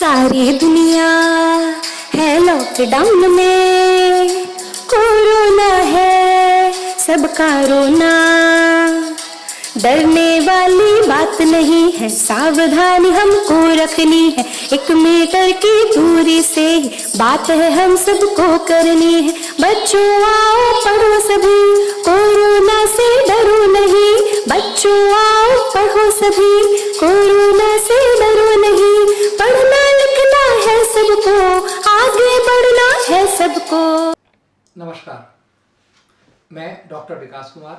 सारी दुनिया है लॉकडाउन में, कोरोना है सबका रोना। डरने वाली बात नहीं है, सावधानी हमको रखनी है। 1 मीटर की दूरी से बात है हम सबको करनी है। बच्चों आओ पढ़ो सभी, कोरोना से डरो नहीं। बच्चों आओ पढ़ो सभी, कोरोना से डरो नहीं। पढ़ना लिखना है सबको, आगे बढ़ना है सबको। नमस्कार, मैं डॉक्टर विकास कुमार,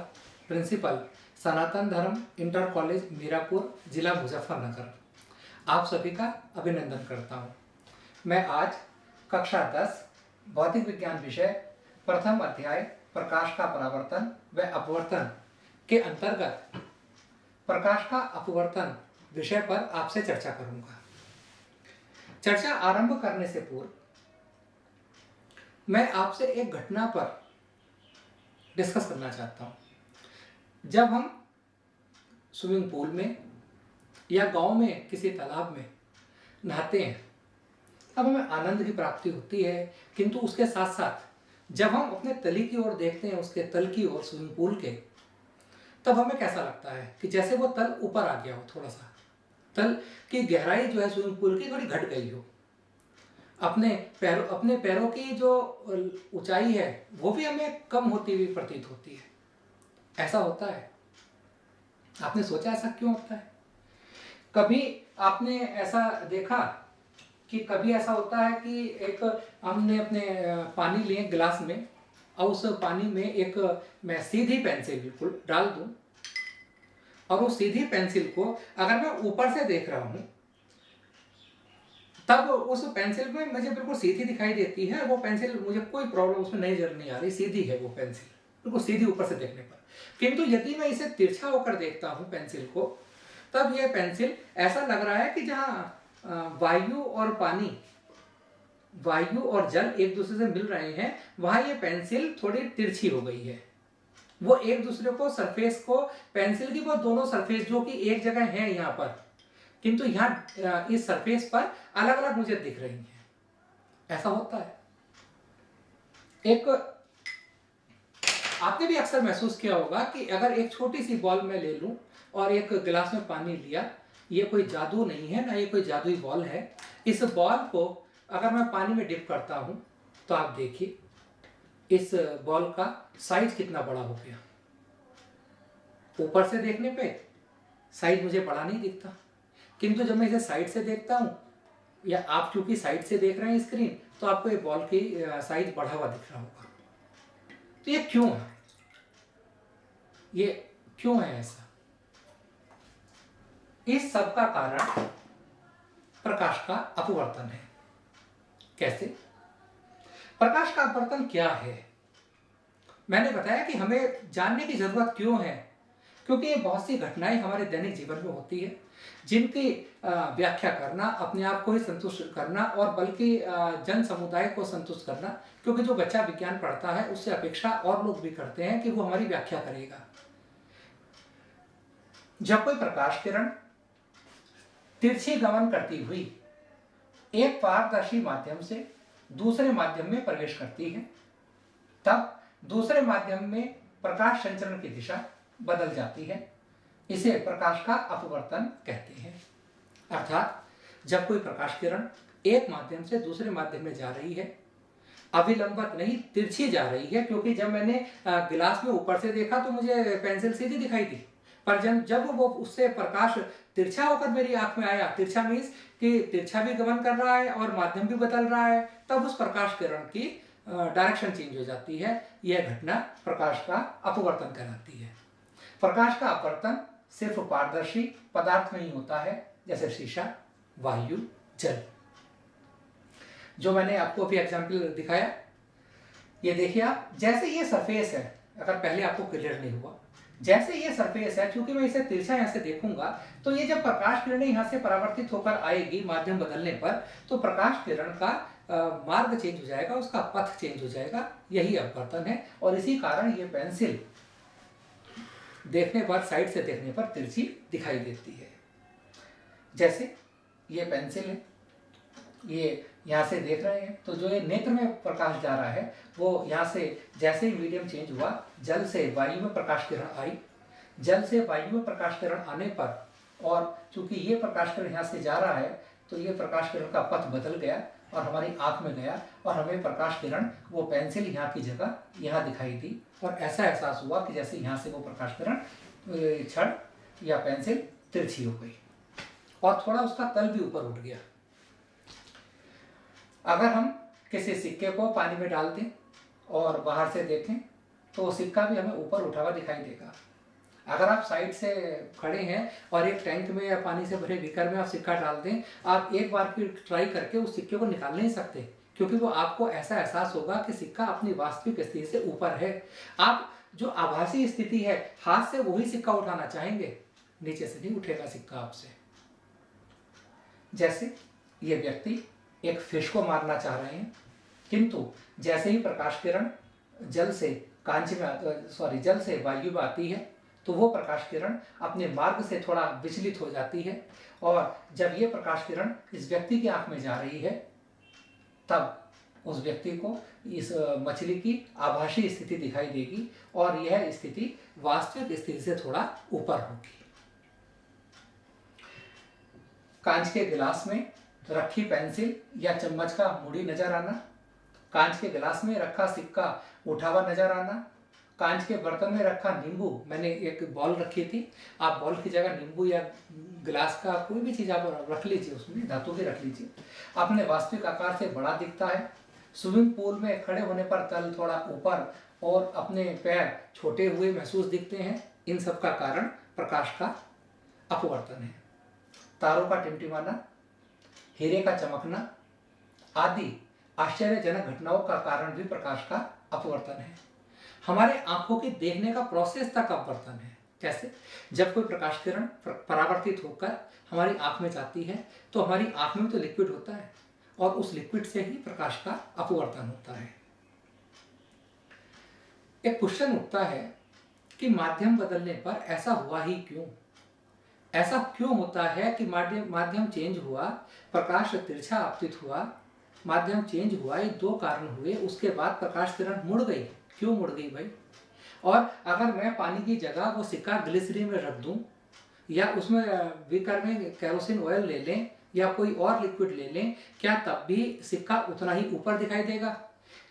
प्रिंसिपल सनातन धर्म इंटर कॉलेज मीरापुर, जिला मुजफ्फरनगर, आप सभी का अभिनंदन करता हूं। मैं आज कक्षा 10 भौतिक विज्ञान विषय प्रथम अध्याय प्रकाश का परावर्तन व अपवर्तन के अंतर्गत प्रकाश का अपवर्तन विषय पर आपसे चर्चा करूंगा। चर्चा आरंभ करने से पूर्व मैं आपसे एक घटना पर डिस्कस करना चाहता हूं। जब हम स्विमिंग पूल में या गांव में किसी तालाब में नहाते हैं, तब हमें आनंद की प्राप्ति होती है, किंतु उसके साथ साथ जब हम अपने तली की ओर देखते हैं, उसके तल की ओर स्विमिंग पूल के, तब हमें कैसा लगता है कि जैसे वो तल ऊपर आ गया हो, थोड़ा सा तल की गहराई जो है स्विमिंग पूल की थोड़ी घट गई हो। अपने पैरों की जो ऊंचाई है वो भी हमें कम होती हुई प्रतीत होती है। ऐसा होता है, आपने सोचा ऐसा क्यों होता है? कभी आपने ऐसा देखा कि कभी ऐसा होता है कि एक हमने अपने पानी लिए गिलास में, और उस पानी में एक मैं सीधी पेंसिल बिल्कुल डाल दूं, और उस सीधी पेंसिल को अगर मैं ऊपर से देख रहा हूं, तब उस पेंसिल में मुझे बिल्कुल सीधी दिखाई देती है। वो पेंसिल, मुझे कोई प्रॉब्लम उसमें नजर नहीं आ रही, सीधी है वो पेंसिल, बिल्कुल सीधी ऊपर से देखने पर। किंतु यदि मैं इसे तिरछा होकर देखता हूं पेंसिल को, तब यह पेंसिल ऐसा लग रहा है कि जहां वायु और पानी, वायु और जल एक दूसरे से मिल रहे हैं, वहां ये पेंसिल थोड़ी तिरछी हो गई है। वो एक दूसरे को, सरफेस को, पेंसिल की वो दोनों सरफेस जो कि एक जगह है यहाँ पर, किंतु यहाँ इस सरफेस पर अलग अलग मुझे दिख रही हैं। ऐसा होता है। एक आपने भी अक्सर महसूस किया होगा कि अगर एक छोटी सी बॉल मैं ले लूं और एक गिलास में पानी लिया, ये कोई जादू नहीं है, ना ये कोई जादुई बॉल है। इस बॉल को अगर मैं पानी में डिप करता हूं, तो आप देखिए इस बॉल का साइज कितना बड़ा हो गया। ऊपर से देखने पे साइज मुझे बड़ा नहीं दिखता, किंतु जब मैं इसे साइड से देखता हूं, या आप क्योंकि साइड से देख रहे हैं स्क्रीन, तो आपको ये बॉल की साइज बढ़ा हुआ दिख रहा होगा। तो ये क्यों है? ये क्यों है ऐसा? इस सब का कारण प्रकाश का अपवर्तन है। कैसे? प्रकाश का अपवर्तन क्या है? मैंने बताया कि हमें जानने की जरूरत क्यों है, क्योंकि ये बहुत सी घटनाएं हमारे दैनिक जीवन में होती है, जिनकी व्याख्या करना, अपने आप को ही संतुष्ट करना, और बल्कि जन समुदाय को संतुष्ट करना, क्योंकि जो बच्चा विज्ञान पढ़ता है उससे अपेक्षा और लोग भी करते हैं कि वो हमारी व्याख्या करेगा। जब कोई प्रकाश किरण तिरछी गमन करती हुई एक पारदर्शी माध्यम से दूसरे माध्यम में प्रवेश करती है, तब दूसरे माध्यम में प्रकाश संचरण की दिशा बदल जाती है। इसे प्रकाश का अपवर्तन कहते हैं। अर्थात जब कोई प्रकाश किरण एक माध्यम से दूसरे माध्यम में जा रही है, अभिलंबत नहीं, तिरछी जा रही है, क्योंकि जब मैंने गिलास में ऊपर से देखा तो मुझे पेंसिल सीधी दिखाई दी, पर जब वो उससे प्रकाश तिरछा होकर मेरी आंख में आया, तिरछा मीन्स कि तिरछा भी गमन कर रहा है और माध्यम भी बदल रहा है, तब उस प्रकाश किरण की डायरेक्शन चेंज हो जाती है। यह घटना प्रकाश का अपवर्तन कहलाती है। प्रकाश का अपवर्तन सिर्फ पारदर्शी पदार्थ में ही होता है, जैसे शीशा, वायु, जल। जो मैंने आपको अभी एग्जाम्पल दिखाया, ये देखिए आप, जैसे ये सरफेस है, अगर पहले आपको क्लियर नहीं हुआ, जैसे ये सरफेस है, क्योंकि मैं इसे तिरछा यहाँ से देखूंगा, तो ये जब प्रकाश किरणें यहाँ से परावर्तित होकर आएगी माध्यम बदलने पर, तो प्रकाश किरण का मार्ग चेंज हो जाएगा, उसका पथ चेंज हो जाएगा। यही अपवर्तन है, और इसी कारण ये पेंसिल देखने पर, साइड से देखने पर तिरछी दिखाई देती है। जैसे ये पेंसिल है, ये यहाँ से देख रहे हैं, तो जो ये नेत्र में प्रकाश जा रहा है वो यहाँ से जैसे ही मीडियम चेंज हुआ, जल से वायु में प्रकाश किरण आई, जल से वायु में प्रकाश किरण आने पर, और चूंकि ये प्रकाश किरण यहाँ से जा रहा है तो ये प्रकाश किरण का पथ बदल गया और हमारी आंख में गया और हमें प्रकाश किरण वो पेंसिल यहाँ की जगह यहाँ दिखाई दी, और ऐसा एहसास हुआ कि जैसे यहाँ से वो प्रकाश किरण छड़ या पेंसिल तिरछी हो गई और थोड़ा उसका तल भी ऊपर उठ गया। अगर हम किसी सिक्के को पानी में डाल दें और बाहर से देखें तो सिक्का भी हमें ऊपर उठा हुआ दिखाई देगा। अगर आप साइड से खड़े हैं और एक टैंक में या पानी से भरे बीकर में आप सिक्का डाल दें, आप एक बार फिर ट्राई करके उस सिक्के को निकाल नहीं सकते, क्योंकि वो आपको ऐसा एहसास होगा कि सिक्का अपनी वास्तविक स्थिति से ऊपर है। आप जो आभासी स्थिति है, हाथ से वही सिक्का उठाना चाहेंगे, नीचे से नहीं उठेगा सिक्का आपसे। जैसे ये व्यक्ति एक फिश को मारना चाह रहे हैं, किंतु जैसे ही प्रकाश किरण जल से जल से वायु में आती है तो वो प्रकाश किरण अपने मार्ग से थोड़ा विचलित हो जाती है, और जब ये प्रकाश किरण इस व्यक्ति की आंख में जा रही है तब उस व्यक्ति को इस मछली की आभासी स्थिति दिखाई देगी और यह स्थिति वास्तविक स्थिति से थोड़ा ऊपर होगी। कांच के गिलास में रखी पेंसिल या चम्मच का मुड़ी नजर आना, कांच के गिलास में रखा सिक्का उठा हुआ नजर आना, कांच के बर्तन में रखा नींबू, मैंने एक बॉल रखी थी, आप बॉल की जगह नींबू या गिलास का कोई भी चीज आप रख लीजिए, उसमें धातु की रख लीजिए, अपने वास्तविक आकार से बड़ा दिखता है। स्विमिंग पूल में खड़े होने पर तल थोड़ा ऊपर और अपने पैर छोटे हुए महसूस दिखते हैं। इन सब का कारण प्रकाश का अपवर्तन है। तारों का टिमटिमाना, हीरे का चमकना आदि आश्चर्यजनक घटनाओं का कारण भी प्रकाश का अपवर्तन है। हमारे आंखों के देखने का प्रोसेस तक अपवर्तन है। कैसे? जब कोई प्रकाश किरण परावर्तित होकर हमारी आंख में जाती है तो हमारी आंख में तो लिक्विड होता है और उस लिक्विड से ही प्रकाश का अपवर्तन होता है। एक क्वेश्चन उठता है कि माध्यम बदलने पर ऐसा हुआ ही क्यों? ऐसा क्यों होता है कि माध्यम चेंज हुआ, प्रकाश तिरछा आपतित हुआ, माध्यम चेंज हुआ, ये दो कारण हुए, उसके बाद प्रकाश किरण मुड़ गई। क्यों मुड़ गई भाई? और अगर मैं पानी की जगह वो सिक्का ग्लिसरीन में रख दूं या उसमें बीकर में केरोसिन ऑयल ले लें या कोई और लिक्विड ले लें, क्या तब भी सिक्का उतना ही ऊपर दिखाई देगा?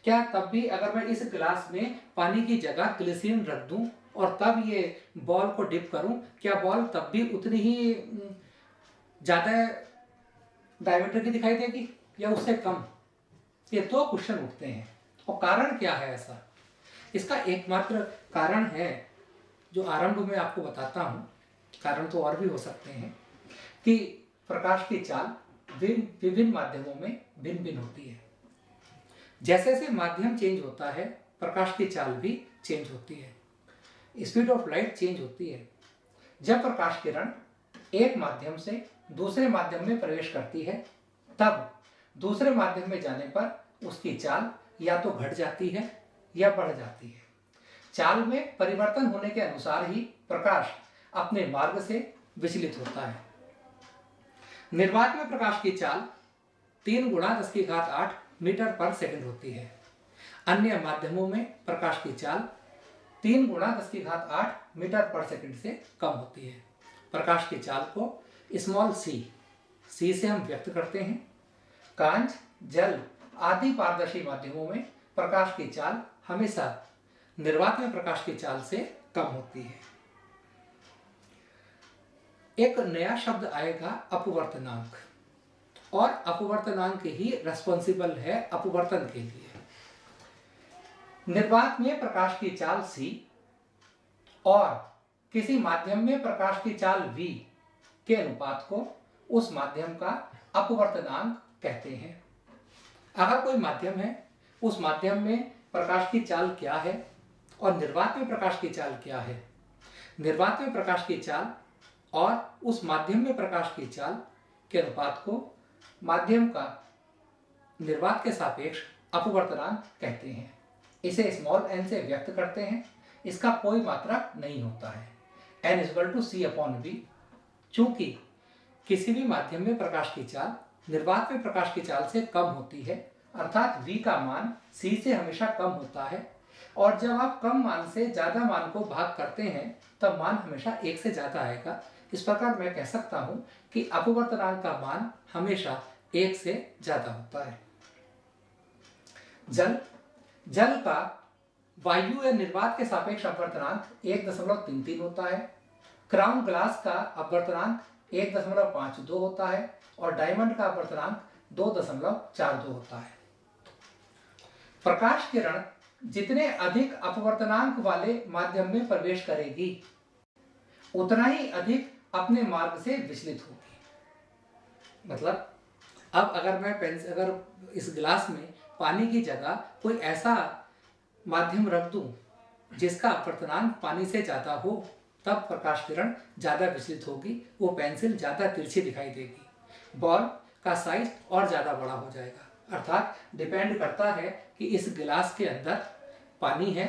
क्या तब भी अगर मैं इस गिलास में पानी की जगह ग्लिसरीन रख दूं और तब ये बॉल को डिप करूं, क्या बॉल तब भी उतनी ही ज्यादा डायमीटर की दिखाई देगी या उससे कम? ये दो क्वेश्चन उठते हैं। और कारण क्या है ऐसा? इसका एकमात्र कारण है जो आरंभ में आपको बताता हूं, कारण तो और भी हो सकते हैं, कि प्रकाश की चाल विभिन्न माध्यमों में भिन्न भिन्न होती है। जैसे जैसे माध्यम चेंज होता है प्रकाश की चाल भी चेंज होती है, स्पीड ऑफ लाइट चेंज होती है। जब प्रकाश किरण एक माध्यम से दूसरे माध्यम में प्रवेश करती है तब दूसरे माध्यम में जाने पर उसकी चाल या तो घट जाती है या बढ़ जाती है। चाल में परिवर्तन होने के अनुसार ही प्रकाश अपने मार्ग से विचलित होता है। निर्वात में प्रकाश की चाल 3 × 10⁸ मीटर पर सेकंड होती है। अन्य माध्यमों में प्रकाश की चाल 3 × 10⁸ मीटर पर सेकंड से कम होती है। प्रकाश की चाल को स्मॉल सी से हम व्यक्त करते हैं। कांच, जल आदि पारदर्शी माध्यमों में प्रकाश की चाल हमेशा निर्वात में प्रकाश की चाल से कम होती है। एक नया शब्द आएगा, अपवर्तनांक, और अपवर्तनांक ही रेस्पॉन्सिबल है अपवर्तन के लिए। निर्वात में प्रकाश की चाल c और किसी माध्यम में प्रकाश की चाल v के अनुपात को उस माध्यम का अपवर्तनांक कहते हैं। अगर कोई माध्यम है, उस माध्यम में प्रकाश की चाल क्या है और निर्वात में प्रकाश की चाल क्या है, निर्वात में प्रकाश की चाल और उस माध्यम में प्रकाश की चाल के अनुपात को माध्यम का निर्वात के सापेक्ष अपवर्तनांक कहते हैं। इसे स्मॉल n से व्यक्त करते हैं। इसका कोई मात्रक नहीं होता है। n = c/v। चूंकि किसी भी माध्यम में प्रकाश की चाल निर्वात में प्रकाश की चाल से कम होती है, अर्थात v का मान c से हमेशा कम होता है। और जब आप कम मान से ज्यादा मान को भाग करते हैं तब मान हमेशा 1 से ज्यादा आएगा। इस प्रकार मैं कह सकता हूं कि अपवर्तनांक का मान हमेशा 1 से ज्यादा होता है। जल का वायु या निर्वात के सापेक्ष अपवर्तनांक 1.33 होता है। क्राउन ग्लास का अपवर्तनांक 1.52 होता है और डायमंड का अपवर्तनांक 2.42 होता है। प्रकाश किरण जितने अधिक अपवर्तनांक वाले माध्यम में प्रवेश करेगी उतना ही अधिक अपने मार्ग से विचलित होगी। मतलब अब अगर इस गिलास में पानी की जगह कोई ऐसा माध्यम रख दूं जिसका अपवर्तनांक पानी से ज्यादा हो, तब प्रकाश किरण ज्यादा विचलित होगी, वो पेंसिल ज्यादा तिरछी दिखाई देगी, बॉल का साइज और ज्यादा बड़ा हो जाएगा। अर्थात डिपेंड करता है कि इस गिलास के अंदर पानी है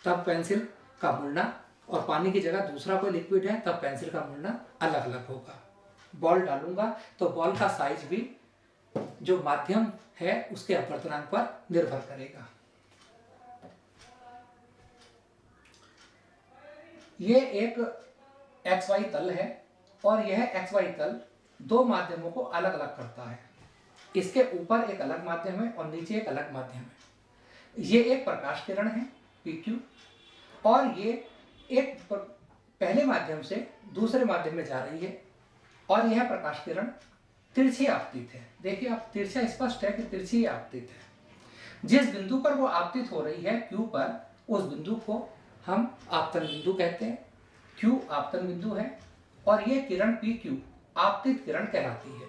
तब पेंसिल का मुड़ना, और पानी की जगह दूसरा कोई लिक्विड है तब पेंसिल का मुड़ना अलग अलग होगा। बॉल डालूंगा तो बॉल का साइज भी जो माध्यम है उसके अपवर्तनांक पर निर्भर करेगा। ये एक XY तल है और यह XY तल दो माध्यमों को अलग अलग करता है। इसके ऊपर एक अलग माध्यम है और नीचे एक अलग माध्यम है। ये एक प्रकाश किरण है PQ, और ये एक पहले माध्यम से दूसरे माध्यम में जा रही है, और यह प्रकाश किरण तिरछी आपतित है। देखिए आप, तिरछा स्पष्ट है कि तिरछी आपतित है। जिस बिंदु पर वो आपतित हो रही है Q पर, उस बिंदु को हम आपतन बिंदु कहते हैं। Q आपतन बिंदु है और ये किरण PQ आपतित किरण कहलाती है।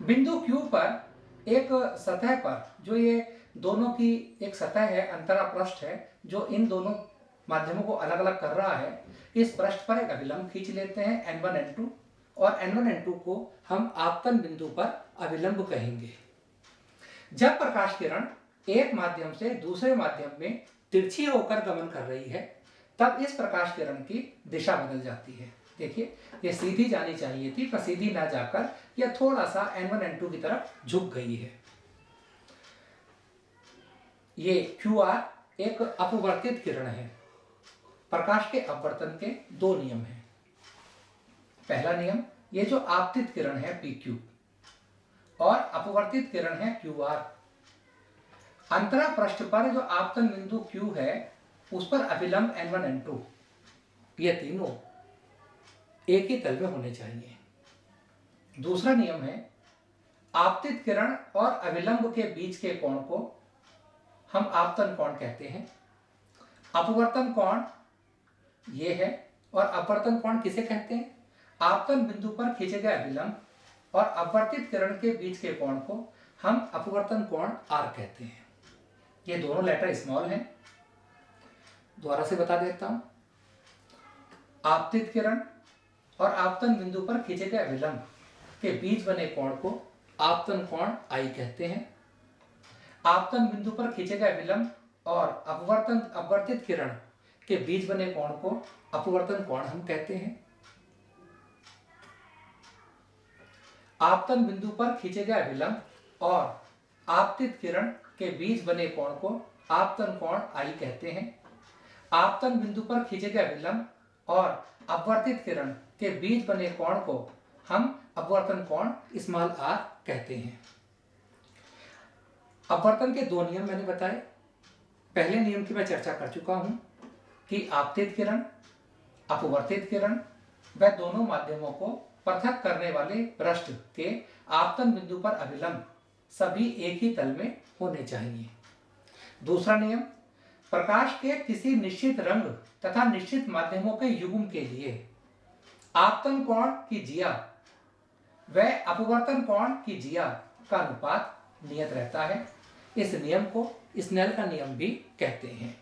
बिंदु Q पर एक सतह पर, जो ये दोनों की एक सतह है, अंतरा पृष्ठ है, जो इन दोनों माध्यमों को अलग अलग कर रहा है, इस पृष्ठ पर एक अभिलंब खींच लेते हैं N1 N2, और N1 N2 को हम आपतन बिंदु पर अभिलंब कहेंगे। जब प्रकाश किरण एक माध्यम से दूसरे माध्यम में तिरछी होकर गमन कर रही है तब इस प्रकाश किरण की दिशा बदल जाती है। देखिए ये सीधी जानी चाहिए थी, पर सीधी ना जाकर यह थोड़ा सा N1 N2 की तरफ झुक गई है। ये QR एक अपवर्तित किरण है। प्रकाश के अपवर्तन के दो नियम हैं। पहला नियम, ये जो आपतित किरण है PQ और अपवर्तित किरण है QR, अंतरा पृष्ठ पर जो आपतन बिंदु Q है उस पर अभिलंब N1 N2, ये तीनों एक ही तल में होने चाहिए। दूसरा नियम है, आपतित किरण और अभिलंब के बीच के कोण को हम आपतन कोण कहते हैं। अपवर्तन कोण ये है, और अपवर्तन कोण किसे कहते हैं? आपतन बिंदु पर खींचे गए अभिलंब और अपवर्तित किरण के बीच के कोण को हम अपवर्तन कोण R कहते हैं। ये दोनों लेटर स्मॉल हैं। दोबारा से बता देता हूं, आपतित किरण और आपतन बिंदु पर खींचे गए अभिलंब के बीच बने कोण को आपतन कोण I कहते हैं। आपतन बिंदु पर खींचे गए अभिलंब और अपवर्तित किरण के बीच बने कोण को अपवर्तन कोण हम कहते हैं। आपतन बिंदु पर खींचे गए अभिलंब और आपतित किरण के बीच बने कोण को आपतन कोण I कहते हैं। आपतन बिंदु पर खींचे गए अभिलंब और अपवर्तित किरण के बीच बने कोण को हम अपवर्तन कोण स्मॉल r कहते हैं। अपवर्तन के दो नियम मैंने बताए। पहले नियम की मैं चर्चा कर चुका हूं कि आपतित किरण, अपवर्तित किरण व दोनों माध्यमों को पृथक करने वाले पृष्ठ के आपतन बिंदु पर अभिलंब सभी एक ही तल में होने चाहिए। दूसरा नियम, प्रकाश के किसी निश्चित रंग तथा निश्चित माध्यमों के युग्म के लिए आपतन कोण की जिया व अपवर्तन कोण की जिया का अनुपात नियत रहता है। इस नियम को स्नेल का नियम भी कहते हैं।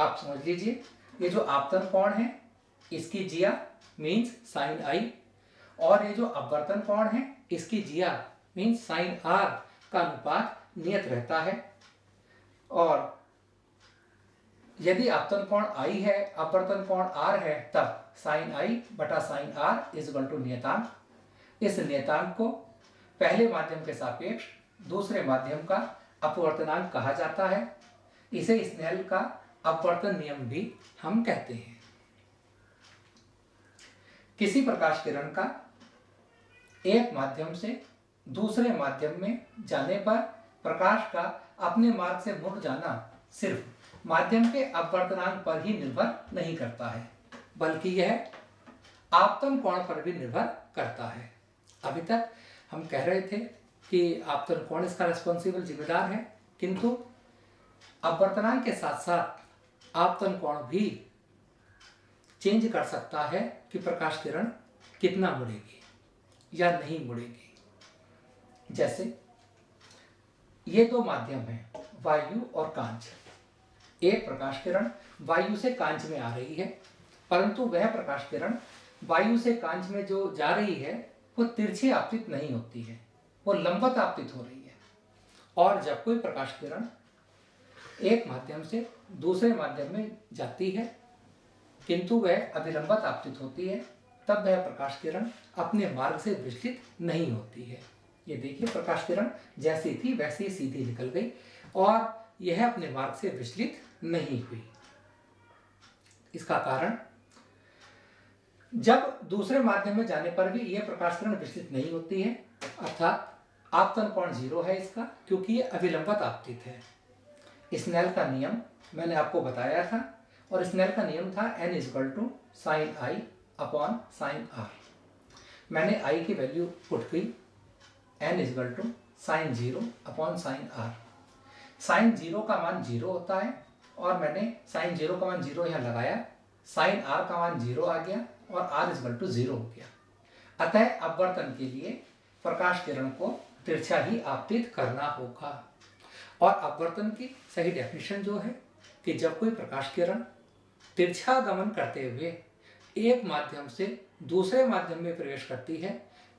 आप समझ लीजिए, ये जो आपतन कोण है इसकी जिया मीन्स साइन I, और ये जो अपवर्तन कोण है इसकी जिया मीन्स साइन R का अनुपात नियत रहता है। और यदि आपतन कोण I है, अपवर्तन कोण R है, तब साइन I बटा sine R is equal to नियतांक। इस नियतांक को पहले माध्यम के सापेक्ष दूसरे माध्यम का अपवर्तनांक कहा जाता है। इसे स्नेल का अपवर्तन नियम भी हम कहते हैं। किसी प्रकाश किरण का एक माध्यम से दूसरे माध्यम में जाने पर प्रकाश का अपने मार्ग से मुड़ जाना सिर्फ माध्यम के अपवर्तनांक पर ही निर्भर नहीं करता है, बल्कि यह आपतन कोण पर भी निर्भर करता है। अभी तक हम कह रहे थे कि आपतन कोण इसका रिस्पॉन्सिबल जिम्मेदार है, किंतु अपवर्तनांक के साथ साथ आपतन कोण भी चेंज कर सकता है कि प्रकाश किरण कितना मुड़ेगी या नहीं मुड़ेगी। जैसे ये दो माध्यम हैं, वायु और कांच। एक प्रकाश किरण वायु से कांच में आ रही है, परंतु वह प्रकाश किरण वायु से कांच में जो जा रही है वो तिरछी आपतित नहीं होती है, वो लंबवत आपतित हो रही है। और जब कोई प्रकाश किरण एक माध्यम से दूसरे माध्यम में जाती है किंतु वह अभिलंबत आपतित होती है, तब वह प्रकाश किरण अपने मार्ग से विचलित नहीं होती है। ये देखिए, प्रकाश किरण जैसी थी वैसी सीधी निकल गई और यह अपने मार्ग से विचलित नहीं हुई। इसका कारण, जब दूसरे माध्यम में जाने पर भी यह प्रकाश किरण विचलित नहीं होती है, अर्थात आपतन कोण 0 है इसका, क्योंकि यह अभिलंबत आपतित है। स्नेल का नियम मैंने आपको बताया था, और स्नेल का नियम था n = sin I upon sin R। मैंने I की वैल्यू पुट की, n = sin 0 upon sin R। sin 0 का मान 0 होता है और मैंने sin 0 का मान 0 यहाँ लगाया, sin R का मान 0 आ गया और R = 0 हो गया। अतः अपवर्तन के लिए प्रकाश किरण को तिरछा ही आपतित करना होगा। और अपवर्तन की सही डेफिनेशन जो है कि जब कोई प्रकाश किरण तिरछा गमन करते हुए एक माध्यम से दूसरे माध्यम में प्रवेश करती है,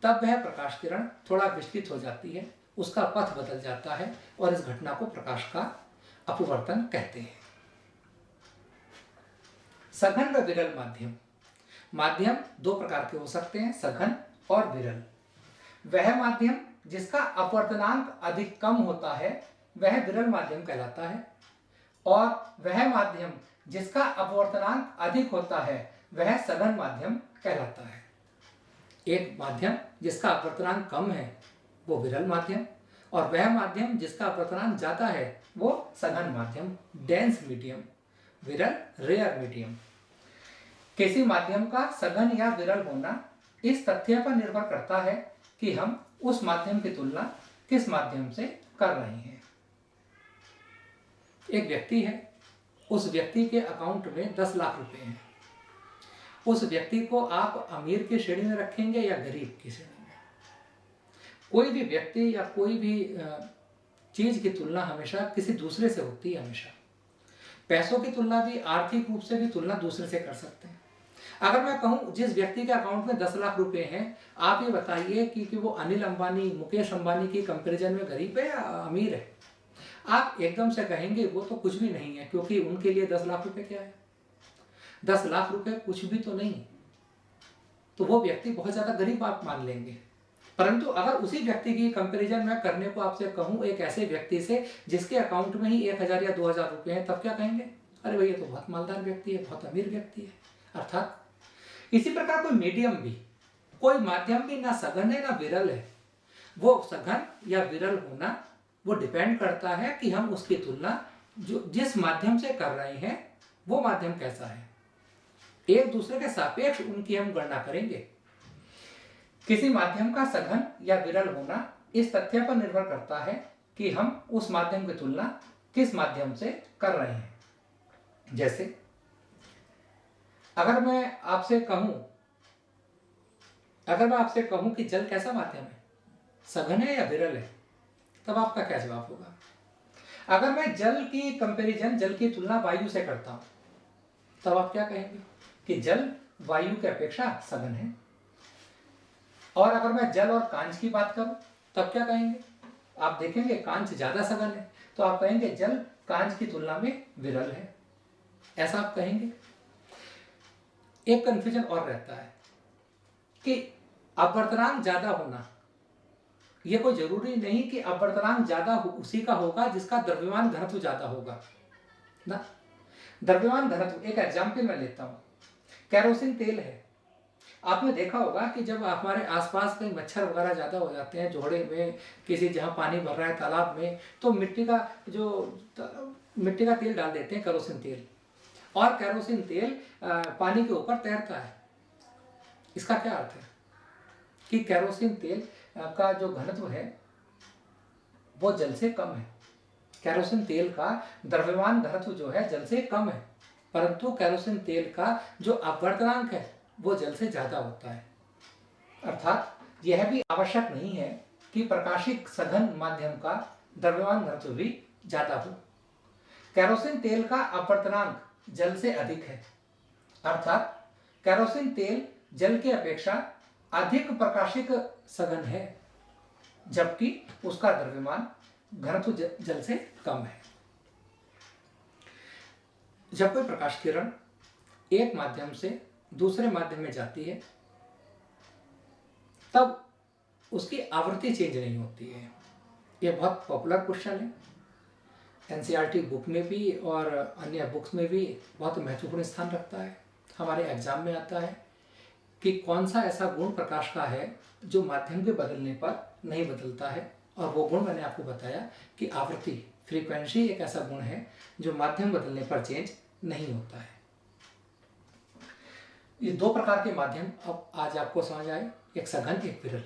तब वह प्रकाश किरण थोड़ा विचलित हो जाती है, उसका पथ बदल जाता है और इस घटना को प्रकाश का अपवर्तन कहते हैं। सघन व विरल माध्यम। माध्यम दो प्रकार के हो सकते हैं, सघन और विरल। वह माध्यम जिसका अपवर्तनांक अधिक कम होता है वह विरल माध्यम कहलाता है, और वह माध्यम जिसका अपवर्तनांक अधिक होता है वह सघन माध्यम कहलाता है। एक माध्यम जिसका अपवर्तनांक कम है वो विरल माध्यम, और वह माध्यम जिसका अपवर्तनांक ज्यादा है वो सघन माध्यम, डेंस मीडियम, विरल रेयर मीडियम। किसी माध्यम का सघन या विरल होना इस तथ्य पर निर्भर करता है कि हम उस माध्यम की तुलना किस माध्यम से कर रहे हैं। एक व्यक्ति है, उस व्यक्ति के अकाउंट में 10 लाख रुपए हैं। उस व्यक्ति को आप अमीर की श्रेणी में रखेंगे या गरीब की श्रेणी में? कोई भी व्यक्ति या कोई भी चीज की तुलना हमेशा किसी दूसरे से होती है। हमेशा पैसों की तुलना भी, आर्थिक रूप से भी तुलना दूसरे से कर सकते हैं। अगर मैं कहूं जिस व्यक्ति के अकाउंट में 10 लाख रुपए हैं, आप ये बताइए कि वो अनिल अंबानी, मुकेश अंबानी की कंपैरिजन में गरीब है या अमीर है? आप एकदम से कहेंगे वो तो कुछ भी नहीं है, क्योंकि उनके लिए 10 लाख रुपए क्या है? 10 लाख रुपए कुछ भी तो नहीं, तो वो व्यक्ति बहुत ज्यादा गरीब आप मान लेंगे। परंतु अगर उसी व्यक्ति की कंपैरिजन में करने को आपसे कहूं एक ऐसे व्यक्ति से जिसके अकाउंट में ही 1000 या 2000 रुपए हैं, तब क्या कहेंगे? अरे भैया तो बहुत मालदार व्यक्ति है, बहुत अमीर व्यक्ति है। अर्थात इसी प्रकार कोई मीडियम भी, कोई माध्यम भी ना सघन है ना विरल है। वो सघन या विरल होना वो डिपेंड करता है कि हम उसकी तुलना जो जिस माध्यम से कर रहे हैं वो माध्यम कैसा है। एक दूसरे के सापेक्ष उनकी हम गणना करेंगे। किसी माध्यम का सघन या विरल होना इस तथ्य पर निर्भर करता है कि हम उस माध्यम की तुलना किस माध्यम से कर रहे हैं। जैसे अगर मैं आपसे कहूं कि जल कैसा माध्यम है, सघन है या विरल है, तब आपका क्या जवाब होगा? अगर मैं जल की कंपैरिजन, जल की तुलना वायु से करता हूं, तब आप क्या कहेंगे? कि जल वायु की अपेक्षा सघन है। और अगर मैं जल और कांच की बात करूं, तब क्या कहेंगे? आप देखेंगे कांच ज्यादा सघन है, तो आप कहेंगे जल कांच की तुलना में विरल है, ऐसा आप कहेंगे। एक कंफ्यूजन और रहता है कि अपवर्तनांक ज्यादा होना ये कोई जरूरी नहीं कि अपवर्तनांक ज्यादा उसी का होगा जिसका द्रव्यमान घनत्व ज्यादा होगा ना। द्रव्यमान घनत्व, एक एग्जाम्पल मैं लेता हूं, केरोसिन तेल है। आपने देखा होगा कि जब हमारे आसपास कहीं मच्छर वगैरह ज्यादा हो जाते हैं, जोड़े में किसी जहां पानी भर रहा है तालाब में, तो मिट्टी का तेल डाल देते हैं, केरोसिन तेल, और केरोसिन तेल पानी के ऊपर तैरता है। इसका क्या अर्थ है कि केरोसिन तेल का जो घनत्व है वो जल से कम है। केरोसिन तेल का द्रव्यमान घनत्व जो है जल से कम है, परंतु केरोसिन तेल का जो अपवर्तनांक है वो जल से ज्यादा होता है। अर्थात यह भी आवश्यक नहीं है कि प्रकाशित सघन माध्यम का द्रव्यमान घनत्व भी ज्यादा हो। केरोसिन तेल का अपवर्तनांक जल से अधिक है, अर्थात केरोसिन तेल जल की अपेक्षा अधिक प्रकाशिक सघन है, जबकि उसका द्रव्यमान घनत्व जल से कम है। जब कोई प्रकाश किरण एक माध्यम से दूसरे माध्यम में जाती है तब उसकी आवृत्ति चेंज नहीं होती है। यह बहुत पॉपुलर क्वेश्चन है, एनसीईआरटी बुक में भी और अन्य बुक्स में भी बहुत महत्वपूर्ण स्थान रखता है। हमारे एग्जाम में आता है कि कौन सा ऐसा गुण प्रकाश का है जो माध्यम के बदलने पर नहीं बदलता है, और वो गुण मैंने आपको बताया कि आवृत्ति, फ्रीक्वेंसी एक ऐसा गुण है जो माध्यम बदलने पर चेंज नहीं होता है। ये दो प्रकार के माध्यम अब आज आपको समझ आए, एक सघन एक विरल।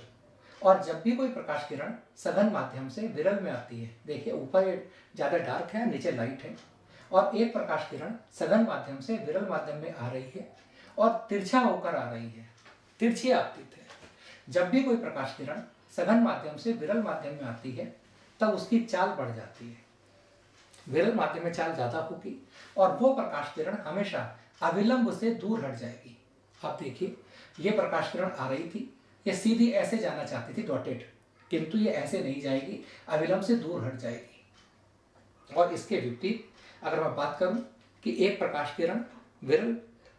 और जब भी कोई प्रकाश किरण सघन माध्यम से विरल में आती है, देखिए ऊपर ज्यादा डार्क है, नीचे लाइट है, और एक प्रकाश किरण सघन माध्यम से विरल माध्यम में आ रही है और तिरछा होकर आ रही है, तिरछी आपतित है। जब भी कोई प्रकाश किरण सघन माध्यम से विरल माध्यम में आती है तब उसकी चाल बढ़ जाती है, विरल माध्यम में चाल ज्यादा होगी और वो प्रकाश किरण हमेशा अविलंब से दूर हट जाएगी। आप देखिए, ये प्रकाश किरण आ रही थी, ये सीधी ऐसे जाना चाहती थी डॉटेड, किंतु ये ऐसे नहीं जाएगी, अविलंब से दूर हट जाएगी। और इसके विपरीत अगर मैं बात करूं कि एक प्रकाश किरण विरल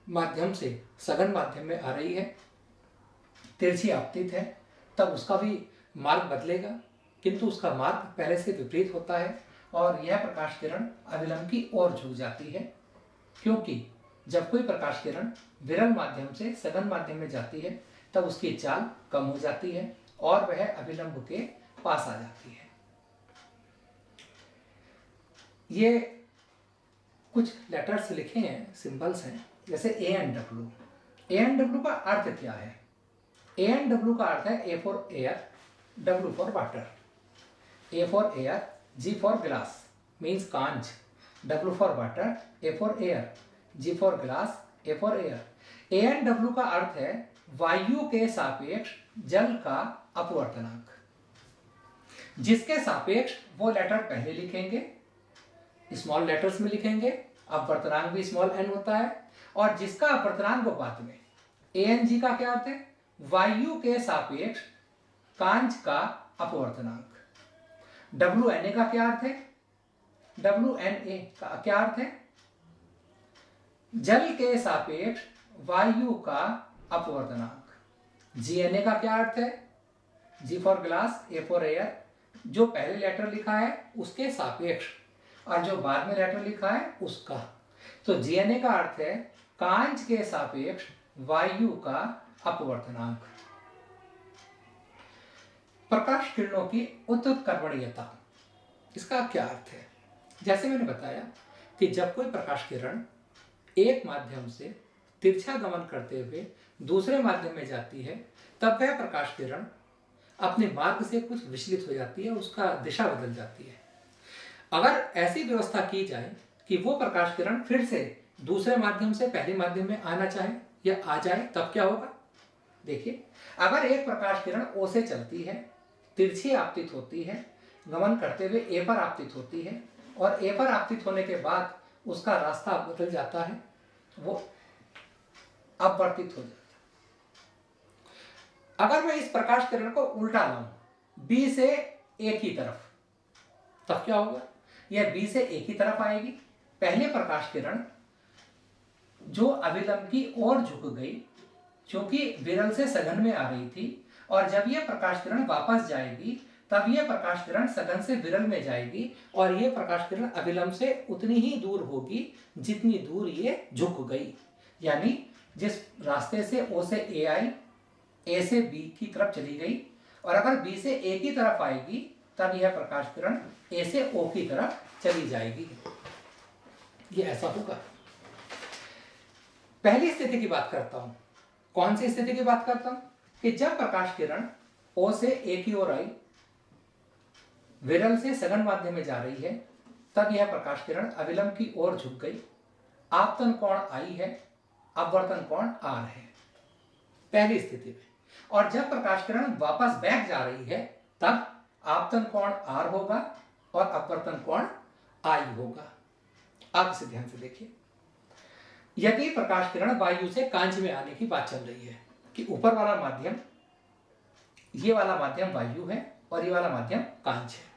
माध्यम से सघन माध्यम में आ रही है, तिरछी आपतित है, तब उसका भी मार्ग बदलेगा, किंतु उसका मार्ग पहले से विपरीत होता है और यह प्रकाश किरण अविलंब की ओर झुक जाती है, क्योंकि जब कोई प्रकाश किरण विरल माध्यम से सघन माध्यम में जाती है तब उसकी चाल कम हो जाती है और वह अविलंब के पास आ जाती है। ये कुछ लेटर्स लिखे हैं, सिंबल्स हैं, जैसे ए and W. A and W का अर्थ क्या है? ए एंड डब्ल्यू का अर्थ है A for air, W for water. A for air, G for glass means कांच, W for water, A for air, G for glass, A for air. A and W का अर्थ है वायु के सापेक्ष जल का अपवर्तनांक। जिसके सापेक्ष वो लेटर पहले लिखेंगे, स्मॉल लेटर्स में लिखेंगे, अपवर्तनांक भी स्मॉल एन होता है, और जिसका अपवर्तनांक वो बाद में। ए एन जी का क्या अर्थ है? वायु के सापेक्ष कांच का अपवर्तनांक। डब्ल्यू एन ए का क्या अर्थ है? डब्ल्यू एन ए का क्या अर्थ है? जल के सापेक्ष वायु का अपवर्तनांक। जी एन ए का क्या अर्थ है? G for glass, A for air, जो पहले लेटर लिखा है उसके सापेक्ष और जो बाद में लेटर लिखा है उसका। तो जी एन ए का अर्थ है कांच के सापेक्ष वायु का अपवर्तनांक। प्रकाश किरणों की उत्कर्वणीयता, इसका क्या अर्थ है? जैसे मैंने बताया कि जब कोई प्रकाश किरण एक माध्यम से तिरछा गमन करते हुए दूसरे माध्यम में जाती है तब वह प्रकाश किरण अपने मार्ग से कुछ विचलित हो जाती है, उसका दिशा बदल जाती है। अगर ऐसी व्यवस्था की जाए कि वो प्रकाश किरण फिर से दूसरे माध्यम से पहले माध्यम में आना चाहे या आ जाए, तब क्या होगा? देखिए, अगर एक प्रकाश किरण ओ से चलती है, तिरछी आपतित होती है, गमन करते हुए ए पर आपतित होती है और ए पर आपतित होने के बाद उसका रास्ता बदल जाता है, वो अपवर्तित हो जाता है। अगर मैं इस प्रकाश किरण को उल्टा लाऊं, बी से ए की तरफ, तब क्या होगा? यह बी से ए की तरफ आएगी। पहले प्रकाश किरण जो अविलंब की ओर झुक गई, क्योंकि विरल से सघन में आ रही थी, और जब यह प्रकाश किरण वापस जाएगी तब यह प्रकाश किरण सघन से विरल में जाएगी और यह प्रकाश किरण अविलंब से उतनी ही दूर होगी जितनी दूर ये झुक गई। यानी जिस रास्ते से ओ से ए आई, ए से बी की तरफ चली गई, और अगर बी से ए की तरफ आएगी तब यह प्रकाश किरण ए से ओ की तरफ चली जाएगी। ये ऐसा होगा। पहली स्थिति की बात करता हूं। कौन सी स्थिति की बात करता हूं? कि जब प्रकाश किरण ओ से ए की ओर आई, विरल से सघन माध्यम में जा रही है, तब यह प्रकाश किरण अविलंब की ओर झुक गई। आपतन कोण आई है, अपवर्तन कोण आर है, पहली स्थिति में। और जब प्रकाश किरण वापस बैक जा रही है तब आपतन कोण आर होगा और अपवर्तन कोण आई होगा। अब इसे ध्यान से देखिए। यदि प्रकाश किरण वायु से कांच में आने की बात चल रही है कि ऊपर वाला माध्यम, ये वाला माध्यम वायु है और ये वाला माध्यम कांच है।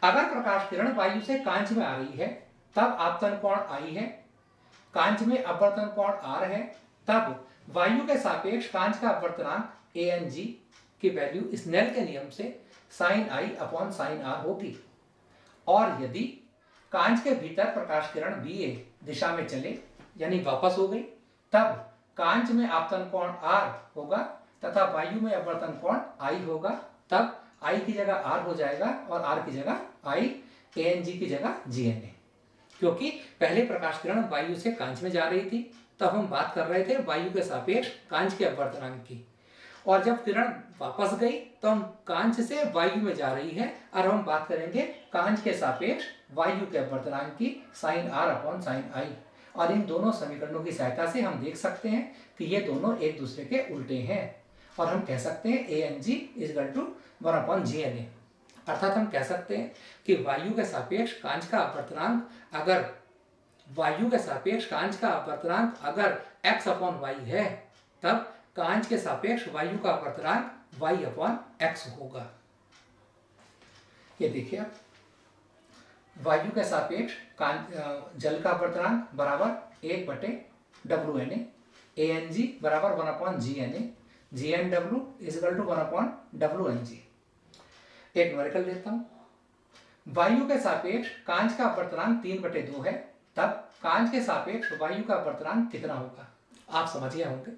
अगर प्रकाश किरण वायु से कांच में आ रही है तब आपतन कोण आई है, कांच में अपवर्तन कोण आर है, तब वायु के सापेक्ष कांच का अपवर्तनांक ANG की वैल्यू स्नेल के नियम से sine I upon sine R होगी। और यदि कांच के भीतर प्रकाश किरण BA दिशा में चले यानी वापस हो गई, तब कांच में आपतन कोण R होगा तथा वायु में अपवर्तन कोण I होगा। तब I की जगह R हो जाएगा और R की जगह I, ANG की जगह GNA। क्योंकि पहले प्रकाश किरण वायु से कांच में जा रही थी, तब हम बात कर रहे थे वायु के सापेक्ष कांच के अपवर्तनांक की, और जब किरण वापस गई तो हम कांच से वायु में जा रही है और हम बात करेंगे कांच के सापेक्ष वायु के अपवर्तनांक की sine R upon sine I। और इन दोनों समीकरणों की सहायता से हम देख सकते हैं कि ये दोनों एक दूसरे के उल्टे हैं, और हम कह सकते हैं ANG इक्वल टू 1/GNA। अर्थात हम कह सकते हैं कि वायु के सापेक्ष कांच का अपवर्तनांक अगर x अपॉन y है, तब कांच के सापेक्ष वायु का अपवर्तनांक y अपॉन x होगा। ये देखिए, वायु के सापेक्ष जल का अपवर्तनांक बराबर 1/WNA, ANG बराबर 1/GNA, GNW equal to 1/WNG। एक न्यूमेरिकल देता हूं। वायु के सापेक्ष कांच का अपवर्तनांक 3/2 है, तब कांच के सापेक्ष वायु का अपवर्तनांक कितना होगा? आप समझ गए होंगे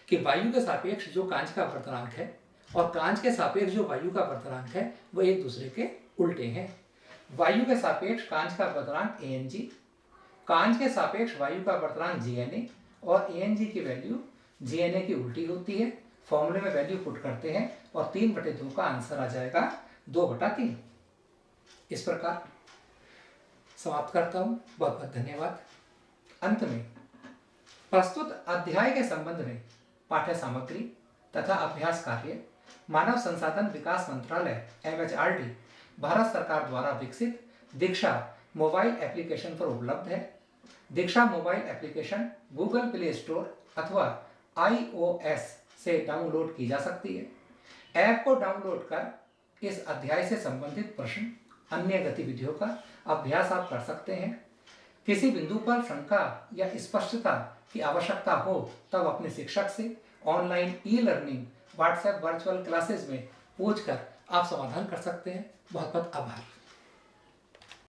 कि वायु के सापेक्ष जो कांच का अपवर्तनांक है और कांच के सापेक्ष जो वायु का अपवर्तनांक है वो एक दूसरे के उल्टे हैं। वायु के सापेक्ष कांच का अपवर्तनांक ANG, कांच के सापेक्ष वायु का अपवर्तनांक GNA, और ANG की वैल्यू GNA की उल्टी होती है। फॉर्मूले में वैल्यू पुट करते हैं और 3/2 का आंसर आ जाएगा 2/3। इस प्रकार समाप्त करता हूं। बहुत बहुत धन्यवाद। अंत में प्रस्तुत अध्याय के संबंध में पाठ्य सामग्री तथा अभ्यास कार्य मानव संसाधन विकास मंत्रालय MHRD भारत सरकार द्वारा विकसित दीक्षा मोबाइल एप्लीकेशन पर उपलब्ध है। Diksha mobile application Google Play Store अथवा iOS से डाउनलोड की जा सकती है। ऐप को डाउनलोड कर इस अध्याय से संबंधित प्रश्न, अन्य गतिविधियों का अभ्यास आप कर सकते हैं। किसी बिंदु पर शंका या स्पष्टता की आवश्यकता हो तब अपने शिक्षक से online e-learning WhatsApp virtual classes में पूछकर आप समाधान कर सकते हैं। बहुत बहुत आभार।